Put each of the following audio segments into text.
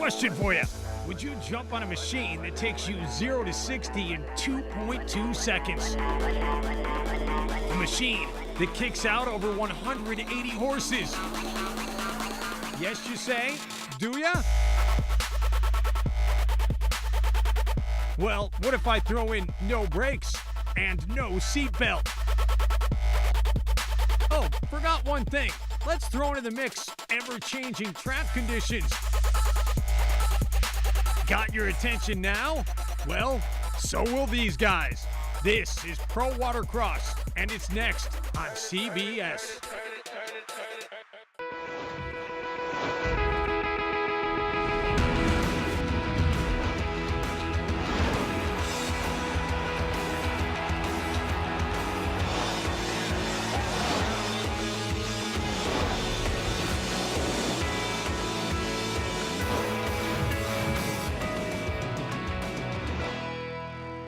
Question for you. Would you jump on a machine that takes you 0 to 60 in 2.2 seconds? A machine that kicks out over 180 horses. Yes, you say? Do ya? Well, what if I throw in no brakes and no seatbelt? Oh, forgot one thing. Let's throw into the mix ever-changing track conditions. Got your attention now? Well, so will these guys. This is Pro Watercross, and it's next on CBS.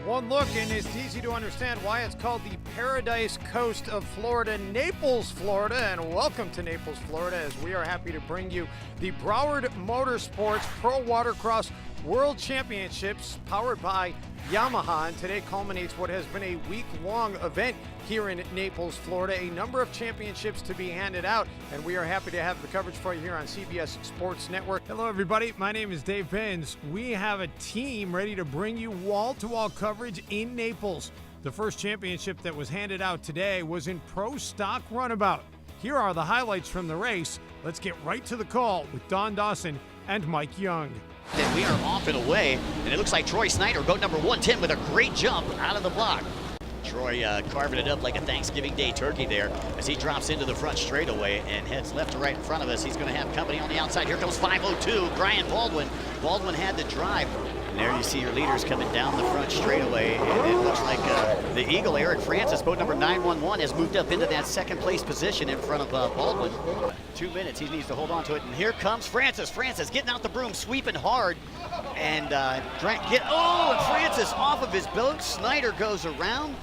One look, and it's easy to understand why it's called the Paradise Coast of Florida, Naples, Florida. And welcome to Naples, Florida, as we are happy to bring you the Broward Motorsports Pro Watercross World Championships powered by Yamaha. And today culminates what has been a week-long event here in Naples, Florida. A number of championships to be handed out, and we are happy to have the coverage for you here on CBS Sports Network. Hello, everybody. My name is Dave Benz. We have a team ready to bring you wall-to-wall coverage in Naples. The first championship that was handed out today was in Pro Stock Runabout. Here are the highlights from the race. Let's get right to the call with Don Dawson and Mike Young. Then we are off and away, and it looks like Troy Snyder, boat number 110, with a great jump out of the block. Troy carving it up like a Thanksgiving Day turkey there as he drops into the front straightaway and heads left to right in front of us. He's going to have company on the outside. Here comes 502, Brian Baldwin. Baldwin had the drive. And there you see your leaders coming down the front straightaway, and it looks like the Eagle, Eric Francis, boat number 911, has moved up into that second place position in front of Baldwin. 2 minutes, he needs to hold on to it, and here comes Francis. Francis getting out the broom, sweeping hard, and and Francis off of his boat. Snyder goes around,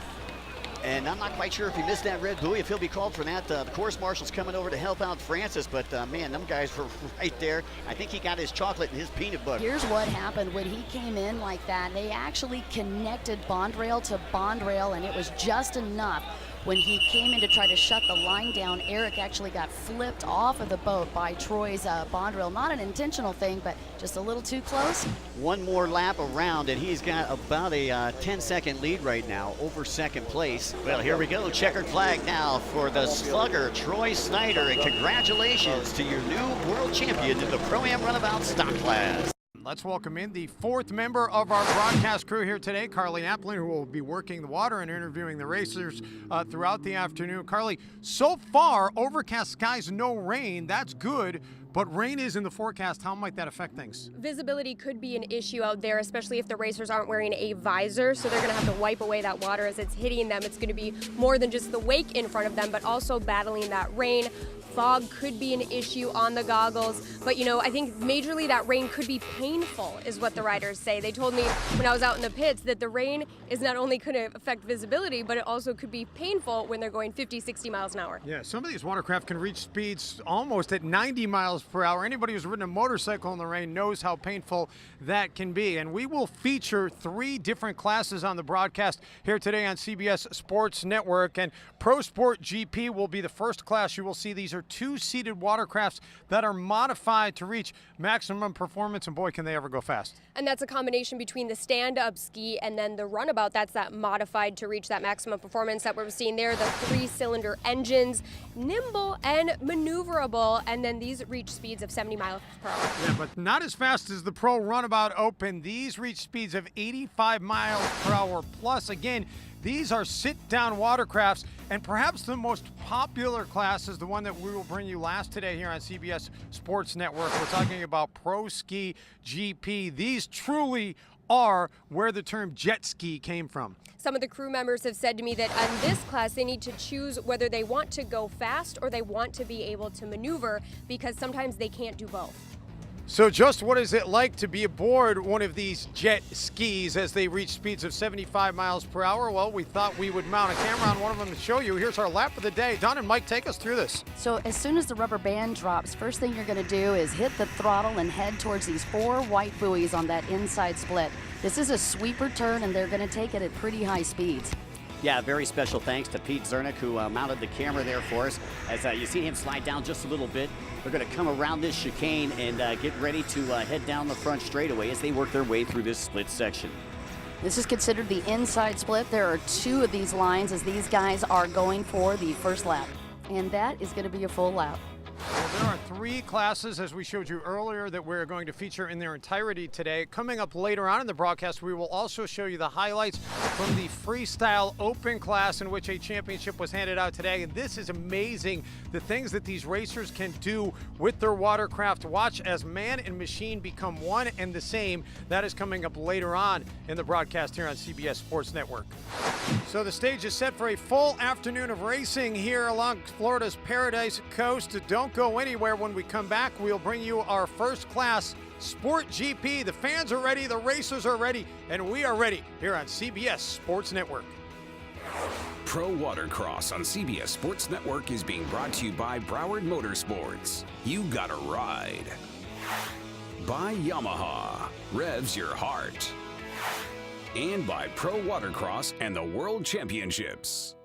and I'm not quite sure if he missed that red buoy, if he'll be called for that. The course marshal's coming over to help out Francis, but man, them guys were right there. I think he got his chocolate and his peanut butter. Here's what happened when he came in like that. They actually connected bond rail to bond rail, and it was just enough. When he came in to try to shut the line down, Eric actually got flipped off of the boat by Troy's bond rail. Not an intentional thing, but just a little too close. One more lap around, and he's got about a 10-second lead right now over second place. Well, here we go. Checkered flag now for the slugger, Troy Snyder, and congratulations to your new world champion in the Pro-Am Runabout stock class. Let's welcome in the fourth member of our broadcast crew here today, Carly Applin, who will be working the water and interviewing the racers throughout the afternoon. Carly, so far, overcast skies, no rain. That's good, but rain is in the forecast. How might that affect things? Visibility could be an issue out there, especially if the racers aren't wearing a visor, so they're going to have to wipe away that water as it's hitting them. It's going to be more than just the wake in front of them, but also battling that rain. Fog could be an issue on the goggles, but you know, I think majorly that rain could be painful is what the riders say. They told me when I was out in the pits that the rain is not only going to affect visibility, but it also could be painful when they're going 50, 60 miles an hour. Yeah, some of these watercraft can reach speeds almost at 90 miles per hour. Anybody who's ridden a motorcycle in the rain knows how painful that can be. And we will feature 3 different classes on the broadcast here today on CBS Sports Network. And Pro Sport GP will be the first class you will see. These are 2-seated watercrafts that are modified to reach maximum performance, and boy, can they ever go fast. And that's a combination between the stand-up ski and then the runabout. That's that modified to reach that maximum performance that we're seeing there. The 3-cylinder engines, nimble and maneuverable, and then these reach speeds of 70 miles per hour. Yeah, but not as fast as the Pro Runabout Open. These reach speeds of 85 miles per hour plus. Again, these are sit-down watercrafts, and perhaps the most popular class is the one that we will bring you last today here on CBS Sports Network. We're talking about Pro Ski GP. These truly are where the term jet ski came from. Some of the crew members have said to me that on this class they need to choose whether they want to go fast or they want to be able to maneuver, because sometimes they can't do both. So just what is it like to be aboard one of these jet skis as they reach speeds of 75 miles per hour? Well, we thought we would mount a camera on one of them to show you. Here's our lap of the day. Don and Mike, take us through this. So as soon as the rubber band drops, first thing you're going to do is hit the throttle and head towards these 4 white buoys on that inside split. This is a sweeper turn, and they're going to take it at pretty high speeds. Yeah, very special thanks to Pete Zernick, who mounted the camera there for us. As you see him slide down just a little bit, they're going to come around this chicane and get ready to head down the front straightaway as they work their way through this split section. This is considered the inside split. There are 2 of these lines as these guys are going for the first lap. And that is going to be a full lap. Well, there are 3 classes, as we showed you earlier, that we're going to feature in their entirety today. Coming up later on in the broadcast, we will also show you the highlights from the freestyle open class in which a championship was handed out today. And this is amazing, the things that these racers can do with their watercraft. Watch as man and machine become one and the same. That is coming up later on in the broadcast here on CBS Sports Network. So the stage is set for a full afternoon of racing here along Florida's Paradise Coast. Don't go anywhere. When we come back, we'll bring you our first class Sport GP. The fans are ready, the racers are ready, and we are ready here on CBS Sports Network. Pro Watercross on CBS Sports Network is being brought to you by Broward Motorsports. You gotta ride. By Yamaha, revs your heart. And by Pro Watercross and the World Championships.